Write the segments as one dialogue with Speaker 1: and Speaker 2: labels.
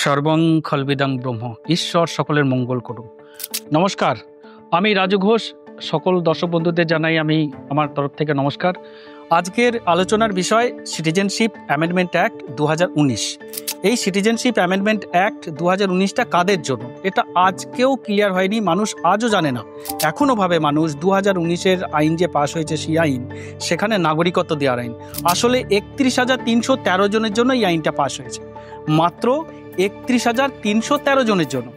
Speaker 1: সর্বং খলবিদং ব্রহ্ম, ঈশ্বর সকলের মঙ্গল করুন। নমস্কার, আমি রাজু ঘোষ। সকল দর্শক বন্ধুদের জানাই আমি আমার তরফ থেকে নমস্কার। আজকের আলোচনার বিষয় সিটিজেনশিপ অ্যামেন্ডমেন্ট অ্যাক্ট 2019। এই সিটিজেনশিপ অ্যামেন্ডমেন্ট অ্যাক্ট 2019টা কাদের জন্য, এটা আজকেও ক্লিয়ার হয়নি। মানুষ আজও জানে না, এখনও ভাবে মানুষ 2019-এর আইন যে পাশ হয়েছে সেই আইন, সেখানে নাগরিকত্ব দেওয়ার আইন। আসলে 31,313 জনের জন্য এই আইনটা পাশ হয়েছে, মাত্র 31,313 জনের জন্য।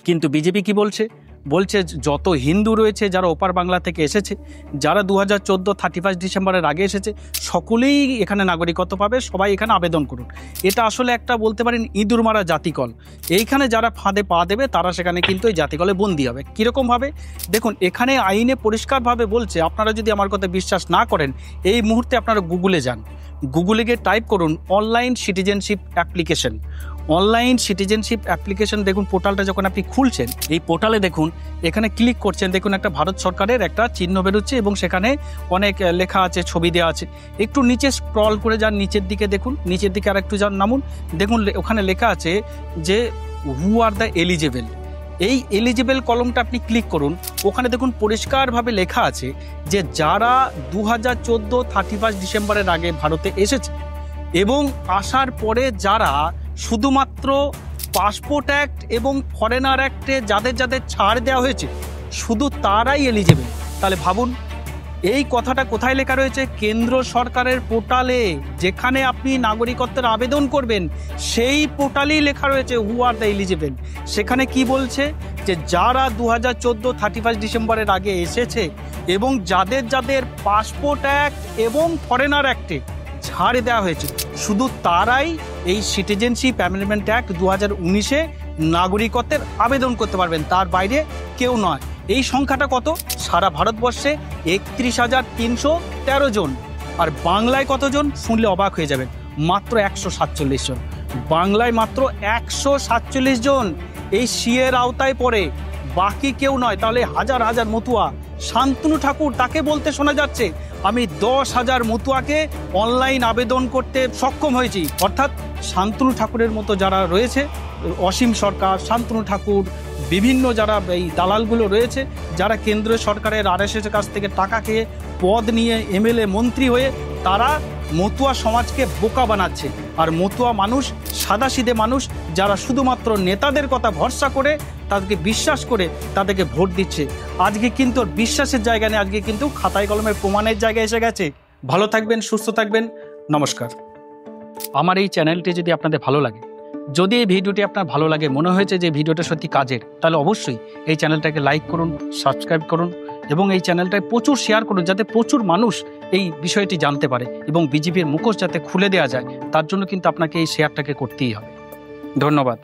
Speaker 1: কিন্তু বিজেপি কি বলছে? বলছে যত হিন্দু রয়েছে যারা ওপার বাংলা থেকে এসেছে, যারা 2014 31 ডিসেম্বরের আগে এসেছে, সকলেই এখানে নাগরিকত্ব পাবে, সবাই এখানে আবেদন করুন। এটা আসলে একটা বলতে পারেন ইঁদুর মারা জাতিকল। এইখানে যারা ফাঁদে পা দেবে তারা সেখানে কিন্তু এই জাতিকলে বন্দী হবে। কীরকমভাবে দেখুন, এখানে আইনে পরিষ্কারভাবে বলছে, আপনারা যদি আমার কথা বিশ্বাস না করেন এই মুহূর্তে আপনারা গুগলে যান, গুগলে গিয়ে টাইপ করুন online citizenship application. Online citizenship application দেখুন, পোর্টালটা যখন আপনি খুলছেন, এই পোর্টালে দেখুন, এখানে ক্লিক করছেন, দেখুন একটা ভারত সরকারের একটা চিহ্ন বেরোচ্ছে এবং সেখানে অনেক লেখা আছে, ছবি দেওয়া আছে। একটু নিচে স্ক্রল করে যান, নিচের দিকে দেখুন, নিচের দিকে আর একটু যান, নামুন, দেখুন ওখানে লেখা আছে যে হু আর দ্য এলিজেবল। এই এলিজেবল কলমটা আপনি ক্লিক করুন, ওখানে দেখুন পরিষ্কারভাবে লেখা আছে যে যারা 2014 31 ডিসেম্বরের আগে ভারতে এসেছে এবং আসার পরে যারা শুধুমাত্র পাসপোর্ট অ্যাক্ট এবং ফরেনার অ্যাক্টে যাদের যাদের ছাড় দেওয়া হয়েছে, শুধু তারাই এলিজেবল। তাহলে ভাবুন, এই কথাটা কোথায় লেখা রয়েছে? কেন্দ্র সরকারের পোর্টালে, যেখানে আপনি নাগরিকত্বের আবেদন করবেন সেই পোর্টালেই লেখা রয়েছে হু আর দ্য এলিজেবল। সেখানে কি বলছে যে যারা 2014 31 ডিসেম্বরের আগে এসেছে এবং যাদের যাদের পাসপোর্ট অ্যাক্ট এবং ফরেনার অ্যাক্টে ছাড় দেওয়া হয়েছে, শুধু তারাই এই সিটিজেনশিপ অ্যামেন্ডমেন্ট অ্যাক্ট 2019-এ নাগরিকত্বের আবেদন করতে পারবেন, তার বাইরে কেউ নয়। এই সংখ্যাটা কত? সারা ভারতবর্ষে 31,313 জন। আর বাংলায় কতজন শুনলে অবাক হয়ে যাবেন, মাত্র 147 জন। বাংলায় মাত্র 147 জন এই সিএর আওতায় পড়ে, বাকি কেউ নয়। তাহলে হাজার হাজার মতুয়া, শান্তনু ঠাকুর তাকে বলতে শোনা যাচ্ছে আমি 10,000 মতুয়াকে অনলাইন আবেদন করতে সক্ষম হয়েছি। অর্থাৎ শান্তনু ঠাকুরের মতো যারা রয়েছে, অসীম সরকার, শান্তনু ঠাকুর, বিভিন্ন যারা এই দালালগুলো রয়েছে, যারা কেন্দ্র সরকারের RSS-এর কাছ থেকে টাকা খেয়ে পদ নিয়ে MLA মন্ত্রী হয়ে তারা মতুয়া সমাজকে বোকা বানাচ্ছে। আর মতুয়া মানুষ সাদাসিধে মানুষ, যারা শুধুমাত্র নেতাদের কথা ভরসা করে, তাদেরকে বিশ্বাস করে তাদেরকে ভোট দিচ্ছে। আজকে কিন্তু বিশ্বাসের জায়গা নেই, আজকে কিন্তু খাতায় কলমের প্রমাণের জায়গায় এসে গেছে। ভালো থাকবেন, সুস্থ থাকবেন, নমস্কার। আমার এই চ্যানেলটি যদি আপনাদের ভালো লাগে, যদি এই ভিডিওটি আপনার ভালো লাগে, মনে হয়েছে যে ভিডিওটা সত্যি কাজের, তাহলে অবশ্যই এই চ্যানেলটাকে লাইক করুন, সাবস্ক্রাইব করুন এবং এই চ্যানেলটায় প্রচুর শেয়ার করুন, যাতে প্রচুর মানুষ এই বিষয়টি জানতে পারে এবং বিজেপির মুখোশ যাতে খুলে দেওয়া যায়, তার জন্য কিন্তু আপনাকে এই শেয়ারটাকে করতেই হবে। ধন্যবাদ।